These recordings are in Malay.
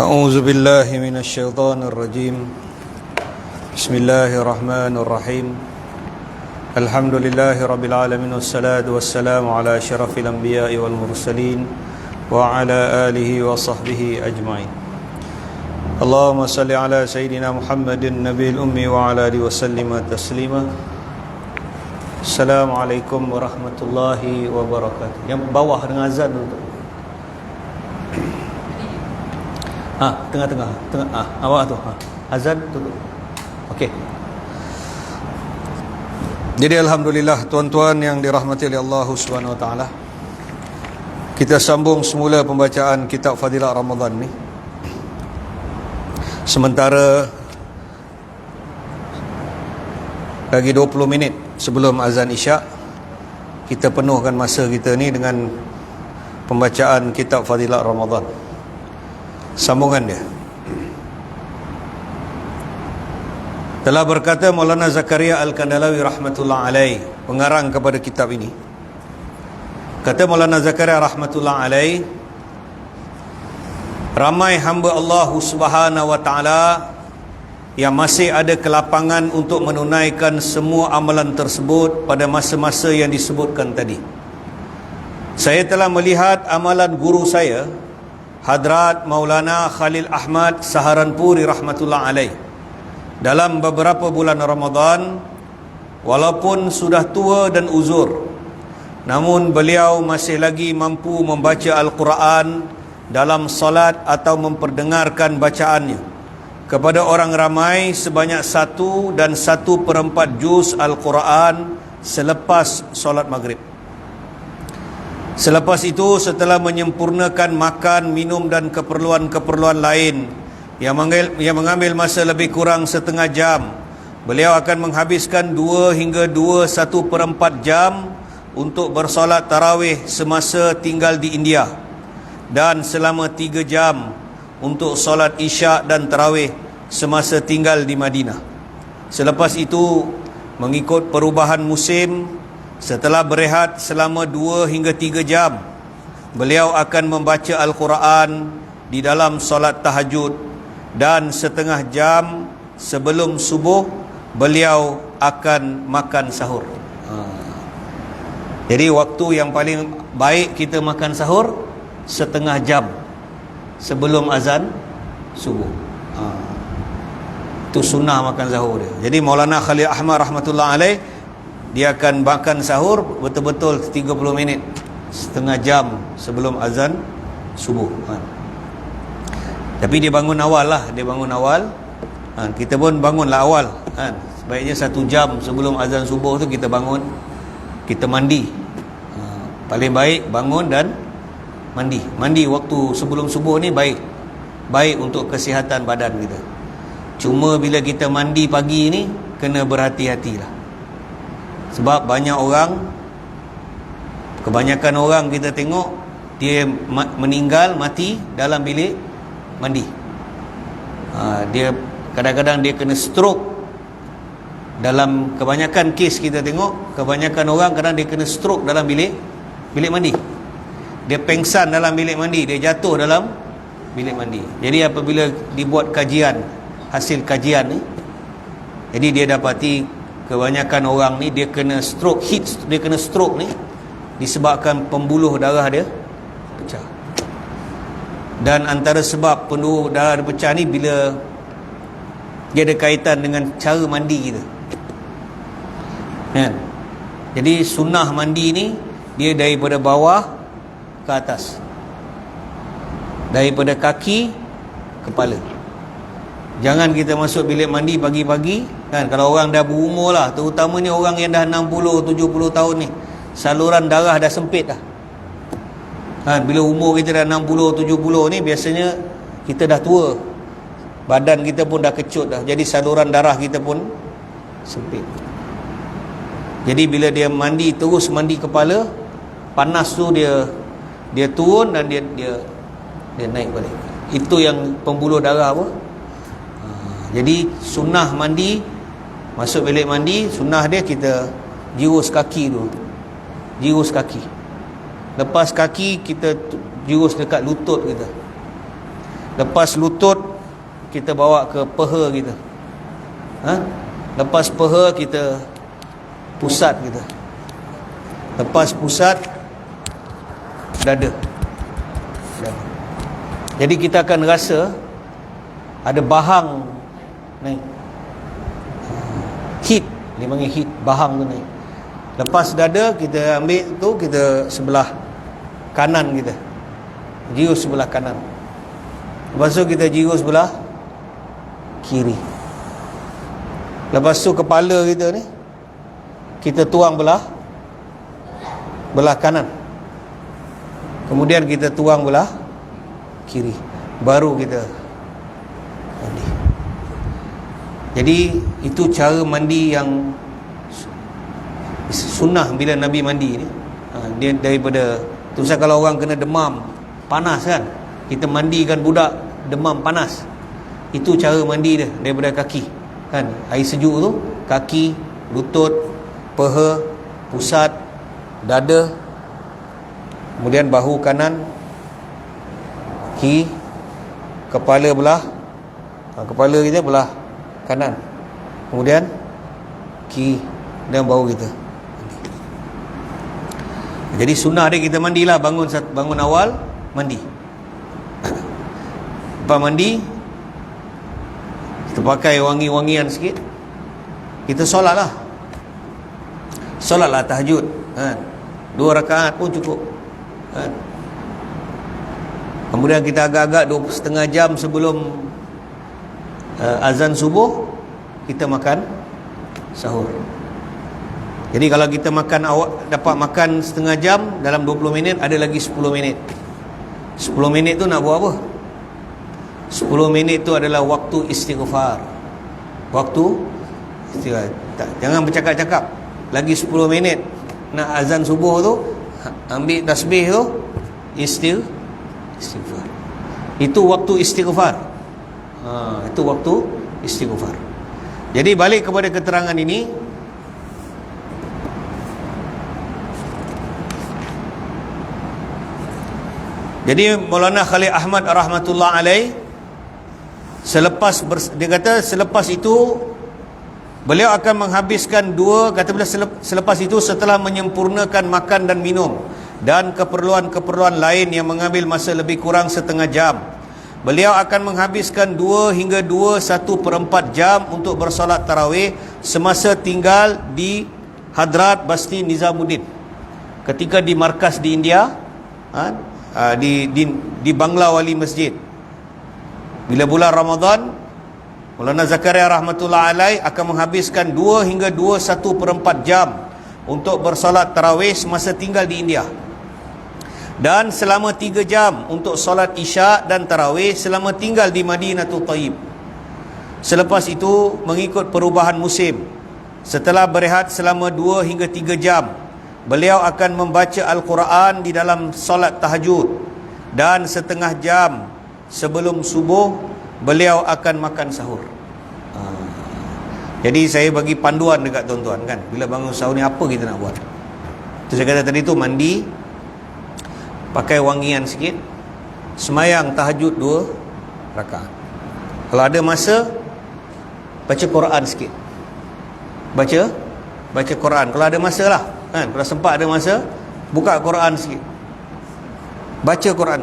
أعوذ بالله من الشيطان الرجيم. بسم الله الرحمن الرحيم. الحمد لله رب العالمين، والصلاة والسلام على أشرف الأنبياء والمرسلين وعلى آله وصحبه أجمعين. اللهم صل على سيدنا محمد النبي الأمي وعلى آله وسلم تسليما. Assalamualaikum warahmatullahi wabarakatuh. Yang bawah dengan azan tu. Tengah-tengah. Awak tu. Azan tutup. Okey. Jadi alhamdulillah tuan-tuan yang dirahmati oleh Allah Subhanahu wa taala. Kita sambung semula pembacaan kitab Fadilah Ramadan ni. Sementara lagi 20 minit sebelum azan Isyak, kita penuhkan masa kita ni dengan pembacaan kitab Fadilah Ramadan. Sambungan dia. Telah berkata Maulana Zakaria Al-Kandalawi rahmatullah alaih, pengarang kepada kitab ini. Kata Maulana Zakaria rahmatullah alaih, ramai hamba Allah Subhanahu wa taala yang masih ada kelapangan untuk menunaikan semua amalan tersebut pada masa-masa yang disebutkan tadi. Saya telah melihat amalan guru saya, Hadrat Maulana Khalil Ahmad Saharanpuri rahmatullah alaih, dalam beberapa bulan Ramadan. Walaupun sudah tua dan uzur, namun beliau masih lagi mampu membaca Al-Quran dalam salat atau memperdengarkan bacaannya kepada orang ramai sebanyak 1 dan 1/4 juz Al-Quran selepas solat maghrib. Selepas itu, setelah menyempurnakan makan, minum dan keperluan-keperluan lain yang mengambil masa lebih kurang setengah jam, beliau akan menghabiskan 2 hingga 2/1/4 jam untuk bersolat tarawih semasa tinggal di India, dan selama 3 jam untuk solat isyak dan tarawih semasa tinggal di Madinah. Selepas itu, mengikut perubahan musim, setelah berehat selama 2 hingga 3 jam, beliau akan membaca Al-Quran di dalam solat tahajud, dan setengah jam sebelum subuh beliau akan makan sahur. Jadi waktu yang paling baik kita makan sahur setengah jam sebelum azan subuh. Itu sunnah makan sahur dia. Jadi Maulana Khalil Ahmad rahmatullah alaih, dia akan makan sahur betul-betul 30 minit, setengah jam sebelum azan subuh. Tapi dia bangun awal lah. Kita pun bangunlah awal. Sebaiknya 1 jam sebelum azan subuh tu kita bangun, kita mandi. Paling baik bangun dan mandi. Mandi waktu sebelum subuh ni baik untuk kesihatan badan kita. Cuma bila kita mandi pagi ni, kena berhati-hatilah. Sebab kebanyakan orang kita tengok, dia meninggal, mati dalam bilik mandi. Dia kadang-kadang dia kena stroke. Dalam kebanyakan kes kita tengok, kebanyakan orang kadang dia kena stroke dalam bilik mandi. Dia pengsan dalam bilik mandi, dia jatuh dalam bilik mandi. Jadi apabila dibuat hasil kajian ni, jadi dia dapati kebanyakan orang ni dia kena stroke ni disebabkan pembuluh darah dia pecah. Dan antara sebab pembuluh darah dia pecah ni bila dia ada kaitan dengan cara mandi kita. Kan? Jadi sunnah mandi ni dia daripada bawah ke atas, daripada kaki kepala. Jangan kita masuk bilik mandi pagi-pagi, kan? Kalau orang dah berumur lah, terutamanya orang yang dah 60-70 tahun ni, saluran darah dah sempit dah. Kan? Bila umur kita dah 60-70 ni, biasanya kita dah tua, badan kita pun dah kecut dah, jadi saluran darah kita pun sempit. Jadi bila dia mandi, terus mandi kepala, panas tu dia turun dan dia naik balik. Itu yang pembuluh darah apa? Jadi sunnah mandi, masuk bilik mandi, sunnah dia kita jurus kaki dulu. Jurus kaki. Lepas kaki, kita jurus dekat lutut kita. Lepas lutut kita bawa ke peha kita. Lepas peha kita pusat kita. Lepas pusat dada. Jadi kita akan rasa ada bahang naik. Hit, dia panggil hit, bahang tu naik. Lepas dada kita ambil tu, kita sebelah kanan kita, jius sebelah kanan. Lepas tu kita jius sebelah kiri. Lepas tu kepala kita ni kita tuang belah kanan. Kemudian kita tuang belah kiri. Baru kita mandi. Jadi itu cara mandi yang sunnah bila Nabi mandi ni. Dia daripada tu, kalau orang kena demam panas kan, kita mandikan budak demam panas, itu cara mandi dia daripada kaki kan. Air sejuk tu kaki, lutut, peha, pusat, dada, kemudian bahu kanan, kiri, kepala belah kepala kita belah kanan, kemudian kiri dan bahu kita. Jadi sunnah dia kita mandilah, bangun awal mandi. Lepas mandi kita pakai wangi-wangian sikit, kita solatlah tahajud kan? 2 rakaat pun cukup kan? Kemudian kita agak-agak 2,5 jam sebelum azan subuh kita makan sahur. Jadi kalau kita dapat makan setengah jam, dalam 20 minit ada lagi 10 minit. 10 minit tu nak buat apa? 10 minit tu adalah waktu istighfar. Waktu istighfar. Jangan bercakap-cakap. Lagi 10 minit nak azan subuh tu, ambil tasbih tu, istighfar. Itu waktu istighfar. Itu waktu istighfar. Jadi balik kepada keterangan ini, jadi Maulana Khalil Ahmad rahmatullah alaih, dia kata selepas itu beliau akan menghabiskan selepas itu setelah menyempurnakan makan dan minum dan keperluan-keperluan lain yang mengambil masa lebih kurang setengah jam, beliau akan menghabiskan 2 hingga 2/1/4 jam untuk bersolat tarawih semasa tinggal di Hadrat Basti Nizamuddin, ketika di markas di India, di Bangla Wali Masjid. Bila bulan Ramadan, Maulana Zakaria rahmatullah alaih akan menghabiskan 2 hingga 2/1/4 jam untuk bersolat tarawih semasa tinggal di India, dan selama 3 jam untuk solat isyak dan tarawih selama tinggal di Madinatul Taib. Selepas itu, mengikut perubahan musim, setelah berehat selama 2 hingga 3 jam, beliau akan membaca Al-Quran di dalam solat tahajud, dan setengah jam sebelum subuh beliau akan makan sahur. Jadi saya bagi panduan dekat tuan-tuan kan, bila bangun sahur ni apa kita nak buat. Tu saya kata tadi tu, mandi, pakai wangian sikit, semayang tahajud 2 rakaat. Kalau ada masa, baca Quran sikit. Baca Quran kalau ada masa lah kan. Kalau sempat ada masa, buka Quran sikit, baca Quran.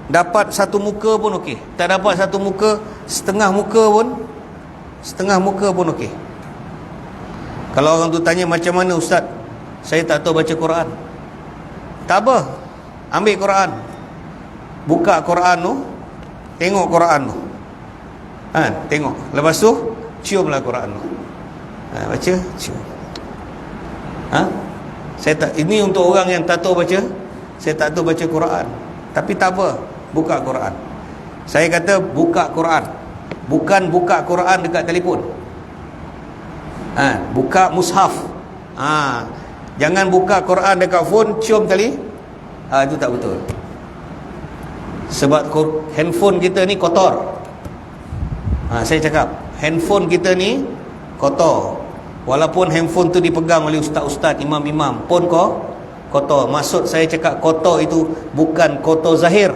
Dapat satu muka pun okey, tak dapat satu muka, setengah muka pun okey. Kalau orang tu tanya, macam mana ustaz, saya tak tahu baca Quran, tak apa, ambil Quran, buka Quran tu, tengok Quran tu kan, tengok, lepas tu ciumlah Quran tu, baca, cium. Ini untuk orang yang tak tahu baca, saya tak tahu baca Quran, tapi tak apa, buka Quran. Saya kata buka Quran, bukan buka Quran dekat telefon. Buka mushaf. Jangan buka Quran dekat phone, cium tali. Itu tak betul. Sebab handphone kita ni kotor. Saya cakap, handphone kita ni kotor. Walaupun handphone tu dipegang oleh ustaz-ustaz, imam-imam, pun kotor. Maksud saya cakap kotor itu bukan kotor zahir.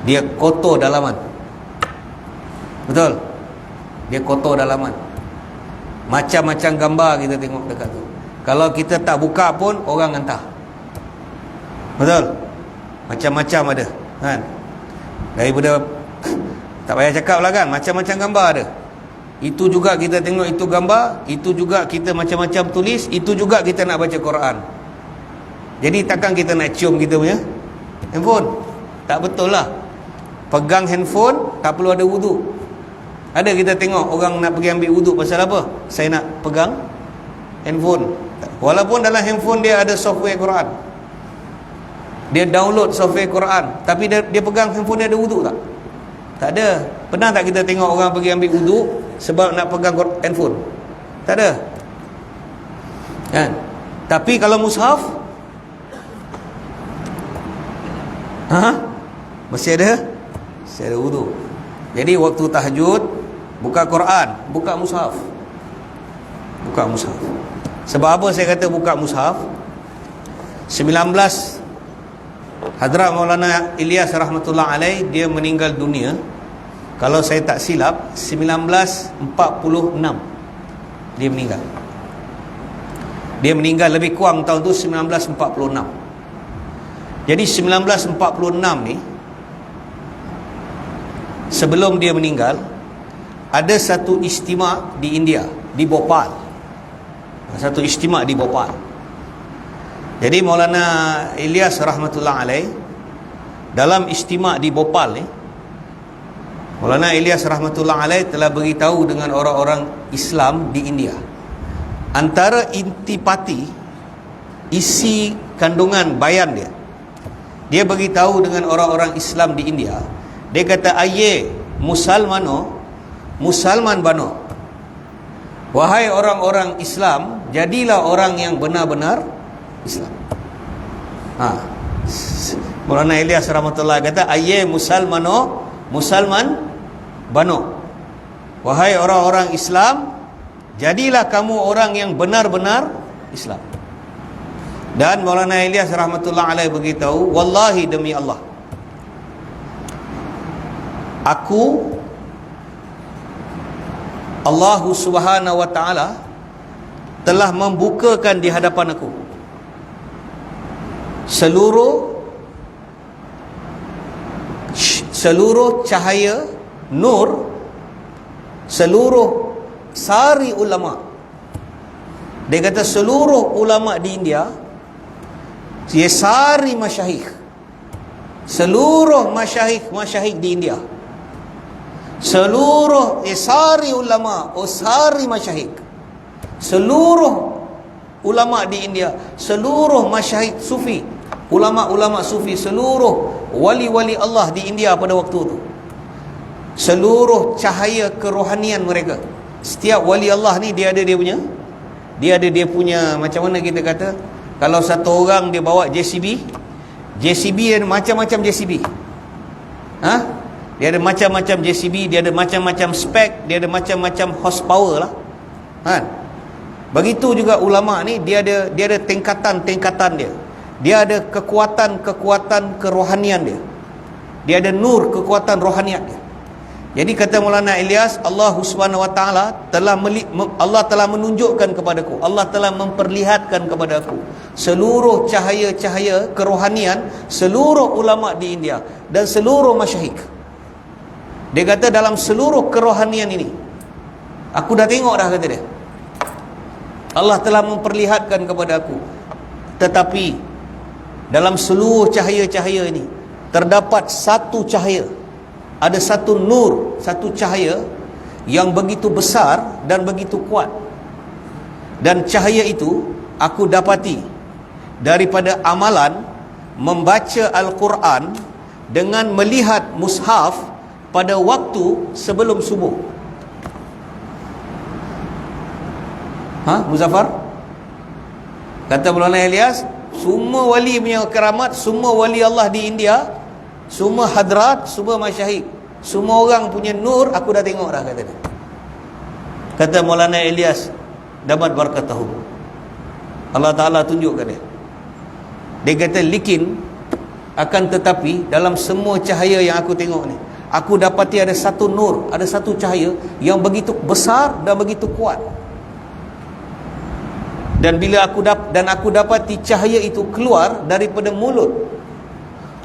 dia kotor dalaman. Betul? Dia kotor dalaman. Macam-macam gambar kita tengok dekat tu. Kalau kita tak buka pun orang hantar. Betul? Macam-macam ada, kan? Daripada tak payah cakap lah kan, macam-macam gambar ada. Itu juga kita tengok itu gambar, itu juga kita macam-macam tulis, itu juga kita nak baca Quran. Jadi takkan kita nak cium kita punya handphone? Tak betul lah. Pegang handphone tak perlu ada wuduk. Ada kita tengok orang nak pergi ambil wuduk pasal apa? Saya nak pegang handphone. Walaupun dalam handphone dia ada software Quran, dia download software Quran, tapi dia pegang handphone dia ada wuduk tak? Tak ada. Pernah tak kita tengok orang pergi ambil wuduk sebab nak pegang handphone? Tak ada, kan? Tapi kalau mushaf, mesti ada wuduk. Jadi waktu tahajud, buka Quran, buka mushaf. Buka mushaf. Sebab apa saya kata buka mushaf? 19 Hadrat Maulana Ilyas rahmatullah alaih, dia meninggal dunia, kalau saya tak silap 1946 dia meninggal. Dia meninggal lebih kurang tahun tu 1946. Jadi 1946 ni, sebelum dia meninggal, ada satu istimak di India, di Bhopal. Satu istimak di Bhopal. Jadi Maulana Ilyas rahmatullah alaih, dalam istimak di Bhopal ni, Maulana Ilyas rahmatullah alaih telah beritahu dengan orang-orang Islam di India, antara intipati, isi kandungan bayan dia, dia beritahu dengan orang-orang Islam di India. Dia kata, aye musalmano, musalman bano, wahai orang-orang Islam, jadilah orang yang benar-benar Islam. Maulana Ilyas rahmatullah kata, aye musalmano, musalman bano, wahai orang-orang Islam, jadilah kamu orang yang benar-benar Islam. Dan Maulana Ilyas rahmatullah alaih beritahu, wallahi demi Allah, aku, Allah subhanahu wa ta'ala telah membukakan di hadapan aku seluruh cahaya nur, seluruh sari ulama. Dia kata seluruh ulama di India, dia sari masyayikh, seluruh masyayikh di India, seluruh sari ulama, sari masyayikh, seluruh ulama di India, seluruh masyayikh sufi, ulama-ulama sufi, seluruh wali-wali Allah di India pada waktu itu, seluruh cahaya kerohanian mereka. Setiap wali Allah ni dia ada dia punya macam mana kita kata, kalau satu orang dia bawa JCB ada macam-macam JCB. Dia ada macam-macam JCB, dia ada macam-macam spek, dia ada macam-macam horsepower lah, kan? Begitu juga ulama ni, dia ada tingkatan-tingkatan dia. Dia ada kekuatan kerohanian dia. Dia ada nur, kekuatan rohaniat dia. Jadi kata Maulana Ilyas, Allah subhanahu wa ta'ala Allah telah menunjukkan kepadaku, Allah telah memperlihatkan kepadaku seluruh cahaya-cahaya kerohanian seluruh ulama di India dan seluruh masyayikh. Dia kata dalam seluruh kerohanian ini aku dah tengok dah, kata dia. Allah telah memperlihatkan kepada aku. Tetapi dalam seluruh cahaya-cahaya ini terdapat satu cahaya, ada satu nur, satu cahaya yang begitu besar dan begitu kuat. Dan cahaya itu aku dapati daripada amalan membaca Al-Quran dengan melihat mushaf pada waktu sebelum subuh. Muzaffar? Kata Maulana Ilyas, semua wali punya keramat, semua wali Allah di India, semua hadrat, semua masyayikh, semua orang punya nur aku dah tengok dah, kata dia. Kata Maulana Ilyas, dapat barakatuhu, Allah Ta'ala tunjukkan dia. Dia kata, likin Akan tetapi dalam semua cahaya yang aku tengok ni, aku dapati ada satu nur, ada satu cahaya yang begitu besar dan begitu kuat. Dan bila aku dapati cahaya itu keluar daripada mulut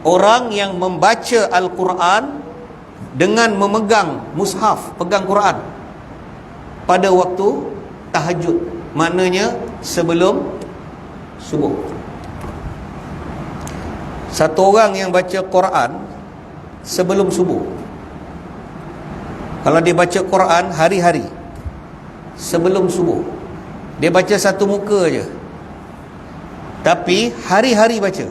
orang yang membaca Al-Quran dengan memegang mushaf, pegang Quran pada waktu tahajud, maknanya sebelum subuh. Satu orang yang baca Quran sebelum subuh, kalau dia baca Quran hari-hari sebelum subuh, dia baca satu muka je, tapi hari-hari baca,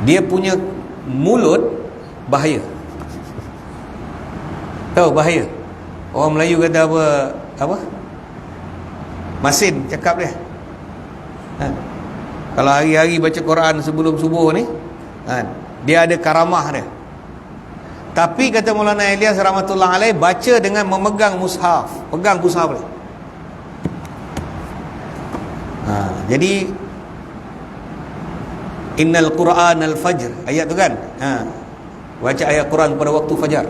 dia punya mulut bahaya. Tahu bahaya? Orang Melayu kata apa? Masin cakap dia. Kalau hari-hari baca Quran sebelum subuh ni, dia ada karamah dia. Tapi kata Maulana Ilyas rahmatullah alaih, baca dengan memegang mushaf, pegang mushaf dia. Jadi innal Quran al-fajr, ayat tu kan, baca ayat Quran pada waktu fajar.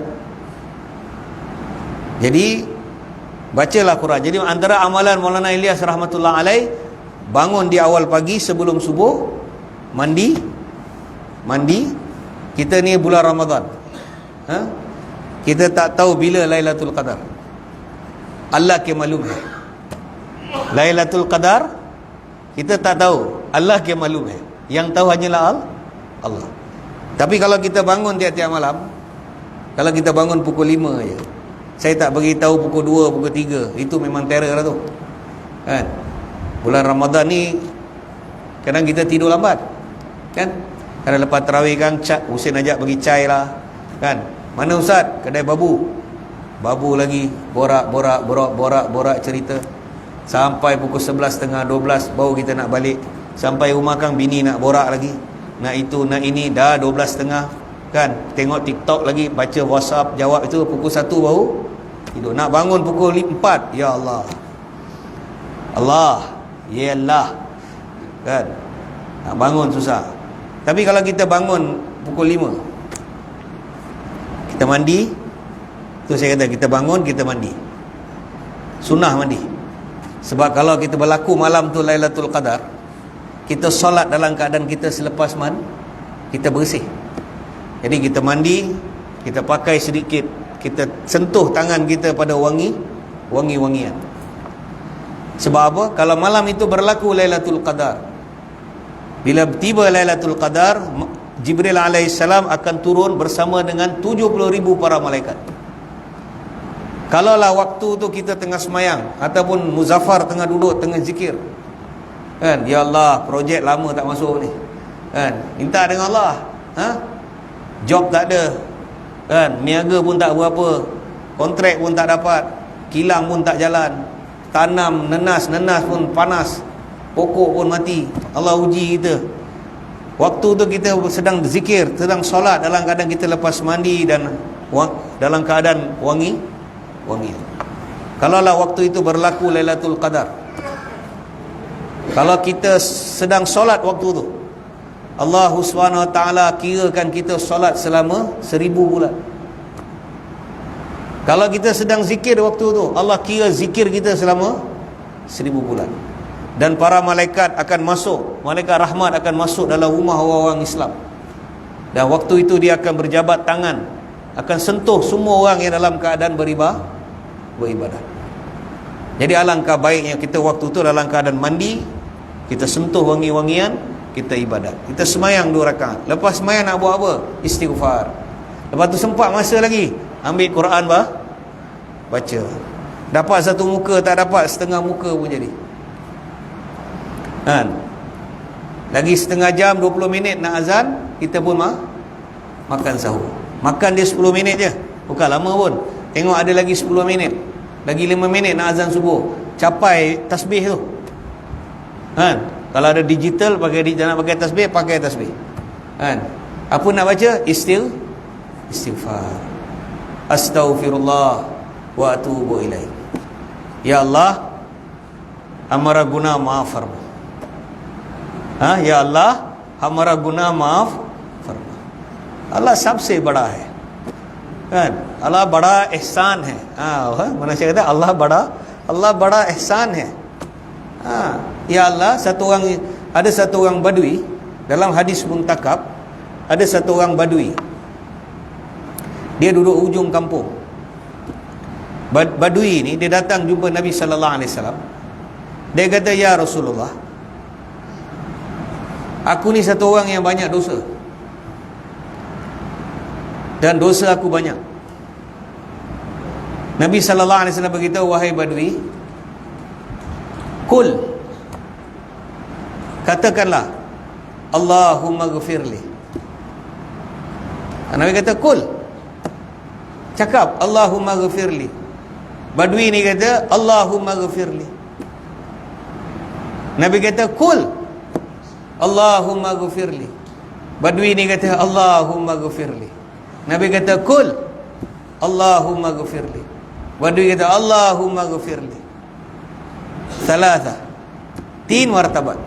Jadi bacalah Quran. Jadi antara amalan Maulana Ilyas rahmatullah alaih, bangun di awal pagi sebelum subuh, mandi. Kita ni bulan Ramadan, kita tak tahu bila Lailatul Qadar. Allah ke malum hai. Lailatul Qadar kita tak tahu, Allah ke malum hai. Yang tahu hanyalah Allah. Tapi kalau kita bangun tiap-tiap malam, kalau kita bangun pukul 5 je, saya tak bagi tahu pukul 2, pukul 3, itu memang terror lah tu. Kan? Bulan Ramadan ni kadang kita tidur lambat. Kan? Kadang lepas tarawih kan, Husin ajak bagi chai lah. Kan? Mana ustaz? Kedai babu lagi, borak cerita sampai pukul 11.30, 12 baru kita nak balik. Sampai rumah kan bini nak borak lagi, nak itu nak ini, dah 12.30 kan, tengok TikTok lagi, baca WhatsApp, jawab itu, pukul 1 baru tidur. Nak bangun pukul 4, ya Allah, ya Allah, kan, nak bangun susah. Tapi kalau kita bangun pukul 5, kita mandi, tu saya kata kita bangun, kita mandi, sunnah mandi. Sebab kalau kita berlaku malam tu Lailatul Qadar, kita solat dalam keadaan kita selepas kita bersih. Jadi kita mandi, kita pakai sedikit, kita sentuh tangan kita pada wangi-wangian. Sebab apa? Kalau malam itu berlaku Lailatul Qadar, bila tiba Lailatul Qadar, Jibril alaihissalam akan turun bersama dengan 70,000 para malaikat. Kalaulah waktu tu kita tengah semayang ataupun Muzaffar tengah duduk, tengah zikir, kan, ya Allah, projek lama tak masuk ni, kan, minta dengan Allah, job tak ada, kan, niaga pun tak berapa, kontrak pun tak dapat, kilang pun tak jalan, tanam nenas pun panas, pokok pun mati, Allah uji kita. Waktu tu kita sedang zikir, sedang solat dalam keadaan kita lepas mandi dan dalam keadaan wangi. Kalaulah waktu itu berlaku Lailatul Qadar, kalau kita sedang solat waktu tu, Allah Subhanahu Wa Taala kirakan kita solat selama 1000 bulan. Kalau kita sedang zikir waktu tu, Allah kira zikir kita selama 1000 bulan. Dan para malaikat akan masuk, malaikat rahmat akan masuk dalam rumah orang-orang Islam. Dan waktu itu dia akan berjabat tangan, akan sentuh semua orang yang dalam keadaan beribadah. Jadi alangkah baiknya kita waktu itu dalam keadaan mandi, kita sentuh wangi-wangian, kita ibadat. Kita semayang 2 rakaat. Lepas semayang nak buat apa? Istighfar. Lepas tu sempat masa lagi, ambil Quran baca. Dapat satu muka, tak dapat setengah muka pun jadi. Kan? Lagi setengah jam, 20 minit nak azan, kita pun makan sahur. Makan dia 10 minit je, bukan lama pun. Tengok ada lagi 10 minit, lagi 5 minit nak azan subuh, capai tasbih tu. Kan? Kalau ada digital, nak pakai tasbih, pakai tasbih. Kan? Apa nak baca? Istighfar. Astaghfirullah wa atubu ilaih. Ya Allah, amara guna maafar. Ya Allah, हमारा गुनाह माफ फरमा। अल्लाह सबसे बड़ा है kan, Allah bada ihsan hai. Manusia kata Allah bada ihsan hai. Ya Allah, ada satu orang badui dalam hadis muntakab, ada satu orang badui, dia duduk ujung kampung. Badui ni dia datang jumpa Nabi sallallahu alaihi wasallam. Dia kata, ya Rasulullah, aku ni satu orang yang banyak dosa, dan dosa aku banyak. Nabi sallallahu alaihi wasallam beritahu, wahai badui, kul, katakanlah, Allahumma ghafirli. Nabi kata kul, cakap Allahumma ghafirli. Badui ni kata Allahumma ghafirli. Nabi kata kul, Allahumma ghafirli. Badui ni kata Allahumma ghafirli. Nabi kata kul, Allahumma ghafirli. Badui kata Allahumma ghafirli. Thalatha, 3 martabat.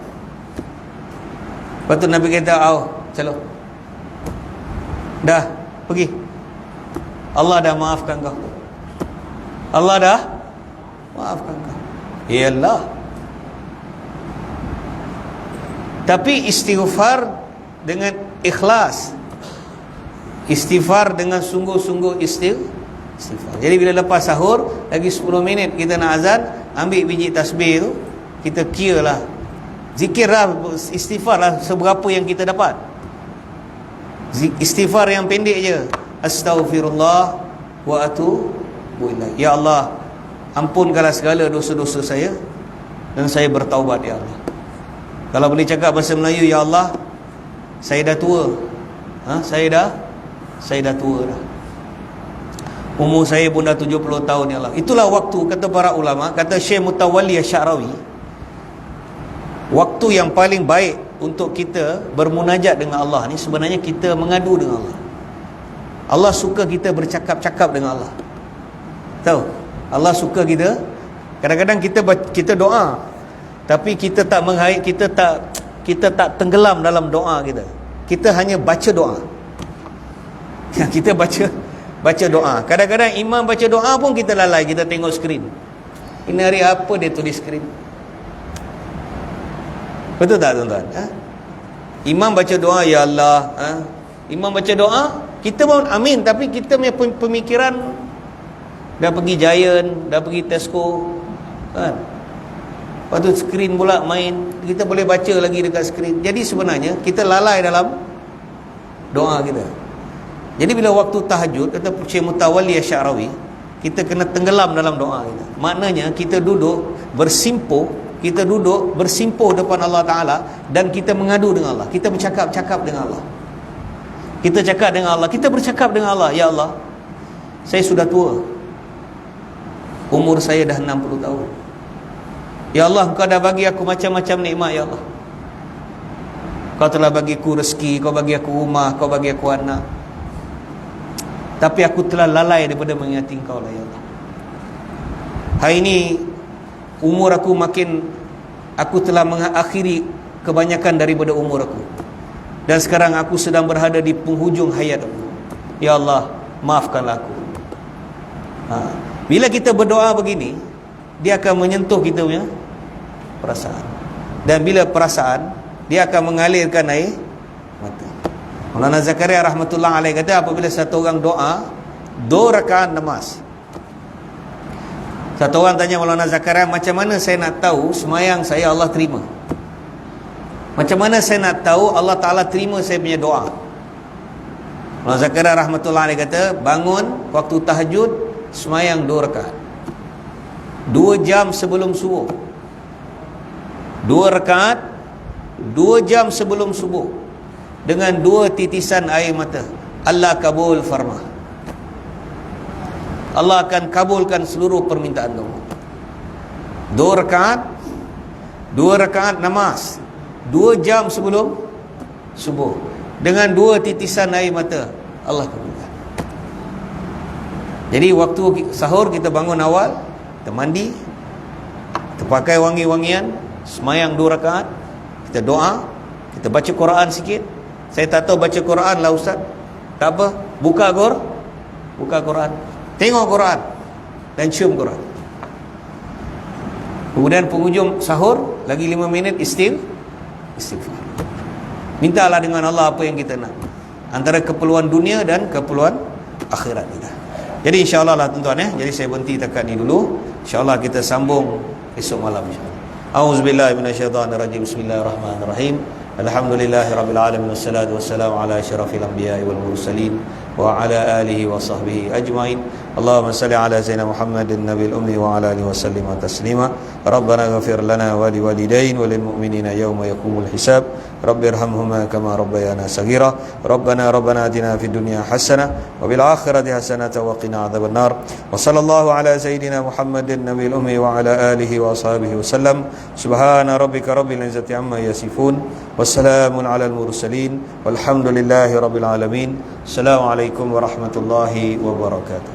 Lepas tu Nabi kata, chalo, dah pergi, Allah dah maafkan kau. Allah dah maafkan kau. Iyalah. Tapi istighfar dengan ikhlas, istighfar dengan sungguh-sungguh istighfar. Jadi bila lepas sahur lagi 10 minit kita nak azan, ambil biji tasbih tu, kita kira lah, zikir lah, istighfar lah seberapa yang kita dapat. Istighfar yang pendek je, astaghfirullah wa atubu ilaih. Ya Allah, ampunkanlah segala dosa-dosa saya dan saya bertaubat, ya Allah. Kalau boleh cakap bahasa Melayu, ya Allah, saya dah tua. Saya dah tua dah. Umur saya pun dah 70 tahun, ya Allah. Itulah waktu, kata para ulama, kata Syekh Mutawalli Asy-Sya'rawi, waktu yang paling baik untuk kita bermunajat dengan Allah ni sebenarnya kita mengadu dengan Allah. Allah suka kita bercakap-cakap dengan Allah. Tahu? Allah suka kita. Kadang-kadang kita doa, tapi kita tak tenggelam dalam doa kita. Kita hanya baca doa. Kita baca doa. Kadang-kadang imam baca doa pun kita lalai, kita tengok skrin. Ini hari apa dia tulis skrin? Betul tak tuan-tuan? Imam baca doa, ya Allah. Imam baca doa, kita pun amin, tapi kita punya pemikiran dah pergi Giant, dah pergi Tesco, kan? Lepas tu skrin pula main, kita boleh baca lagi dekat skrin. Jadi sebenarnya kita lalai dalam doa kita. Jadi bila waktu tahajud, kata Syekh Mutawalli Asy-Sya'rawi, kita kena tenggelam dalam doa kita. Maknanya kita duduk bersimpuh depan Allah Ta'ala, dan kita mengadu dengan Allah. Kita bercakap-cakap dengan Allah. Kita cakap dengan Allah, kita bercakap dengan Allah, ya Allah, saya sudah tua, umur saya dah 60 tahun. Ya Allah, Engkau dah bagi aku macam-macam nikmat, ya Allah. Kau telah bagi aku rezeki, Kau bagi aku rumah, Kau bagi aku anak, tapi aku telah lalai daripada mengingati Engkau lah, ya Allah. Hari ini umur aku aku telah mengakhiri kebanyakan daripada umur aku, dan sekarang aku sedang berada di penghujung hayat aku. Ya Allah, maafkanlah aku. Bila kita berdoa begini, dia akan menyentuh kita punya perasaan, dan bila perasaan, dia akan mengalirkan air mata. Maulana Zakaria rahmatullah alaih kata, apabila satu orang doa 2 rakaat namaz, satu orang tanya Maulana Zakaria, macam mana saya nak tahu semayang saya Allah terima? Macam mana saya nak tahu Allah Ta'ala terima saya punya doa? Maulana Zakaria rahmatullah alaih kata, bangun waktu tahajud, semayang 2 rakaat, 2 jam sebelum subuh. 2 rakaat 2 jam sebelum subuh, dengan 2 titisan air mata. Allah kabul farma. Allah akan kabulkan seluruh permintaan kamu. 2 rakaat namaz, 2 jam sebelum subuh, dengan 2 titisan air mata, Allah kabulkan. Jadi waktu sahur kita bangun awal, kita mandi, kita pakai wangi-wangian, semayang 2 rakaat, kita doa, kita Kita baca Quran sikit. Saya tak tahu baca Quran lah ustaz. Tak apa, buka Quran, tengok Quran dan cium Quran. Kemudian penghujung sahur lagi 5 minit istighfar. Mintalah dengan Allah apa yang kita nak, antara keperluan dunia dan keperluan akhirat kita. Jadi insya-Allah lah tuan-tuan ya. Jadi saya berhenti takat ni dulu. Insya-Allah kita sambung esok malam insya-Allah. A'udzubillahi minasyaitonirrajim. Bismillahirrahmanirrahim. Alhamdulillahirabbil alamin wassalatu wassalamu ala asyrafil anbiya'i wal mursalin wa ala alihi wa sahbihi ajmain. Allahumma salli ala sayyidina Muhammadin nabiyil ummi wa ala alihi wa sallim taslima. Rabbana ighfir lana wa liwalidayna wa lil mu'minina yawma yaqumul hisab. Rabbirhamhuma kama rabbayana saghira. Rabbana atina fid dunya hasanah wa bil akhirati hasanah wa qina adzabannar. Wa sallallahu ala sayyidina Muhammadin nabiyil ummi wa ala alihi wa sahbihi wasallam. Subhana rabbika rabbil izzati amma yasifun. Wassalamun ala al mursalin walhamdulillahi rabbil alamin. Assalamualaikum warahmatullahi wabarakatuh.